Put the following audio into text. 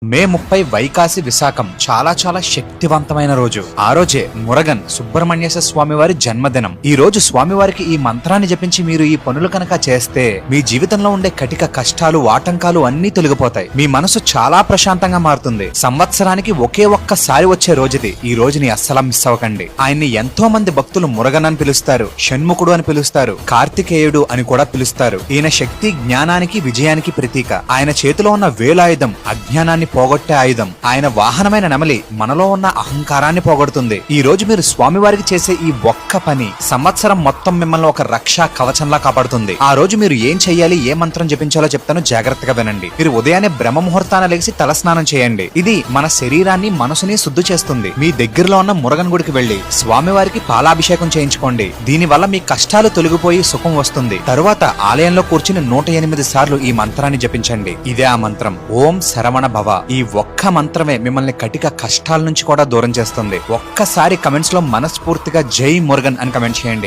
మే 30 వైకాసి విశాఖం చాలా శక్తివంతమైన రోజు. ఆ రోజే మురగన్ సుబ్రహ్మణ్యేశ్వర స్వామి వారి జన్మదినం. ఈ రోజు స్వామివారికి ఈ మంత్రాన్ని జపించి మీరు ఈ పనులు కనుక చేస్తే మీ జీవితంలో ఉండే కటిక కష్టాలు ఆటంకాలు అన్నీ తొలగిపోతాయి. మీ మనసు చాలా ప్రశాంతంగా మారుతుంది. సంవత్సరానికి ఒకే ఒక్కసారి వచ్చే రోజుది. ఈ రోజుని అస్సలు మిస్ అవ్వకండి. ఆయన్ని ఎంతో మంది భక్తులు మురగన్ అని పిలుస్తారు, షణ్ముఖుడు అని పిలుస్తారు, కార్తికేయుడు అని కూడా పిలుస్తారు. ఈయన శక్తి జ్ఞానానికి విజయానికి ప్రతీక. ఆయన చేతిలో ఉన్న వేలాయుధం అజ్ఞానాన్ని పోగొట్టే ఆయుధం. ఆయన వాహనమైన నెమలి మనలో ఉన్న అహంకారాన్ని పోగొడుతుంది. ఈ రోజు మీరు స్వామివారికి చేసే ఈ ఒక్క పని సంవత్సరం మొత్తం మిమ్మల్ని ఒక రక్షా కవచంలా కాపాడుతుంది. ఆ రోజు మీరు ఏం చెయ్యాలి, ఏ మంత్రం జపించాలో చెప్తాను, జాగ్రత్తగా వినండి. మీరు ఉదయాన్నే బ్రహ్మ ముహూర్తాన లేచి తలస్నానం చేయండి. ఇది మన శరీరాన్ని మనసుని శుద్ధి చేస్తుంది. మీ దగ్గరలో ఉన్న మురగన్ గుడికి వెళ్లి స్వామివారికి పాలాభిషేకం చేయించుకోండి. దీని వల్ల మీ కష్టాలు తొలగిపోయి సుఖం వస్తుంది. తరువాత ఆలయంలో కూర్చుని 108 సార్లు ఈ మంత్రాన్ని జపించండి. ఇదే ఆ మంత్రం, ఓం శరవణ భవ. ఈ ఒక్క మంత్రమే మిమ్మల్ని కటిక కష్టాల నుంచి కూడా దూరం చేస్తుంది. ఒక్కసారి కమెంట్స్ లో మనస్ఫూర్తిగా జై మురగన్ అని కమెంట్ చేయండి.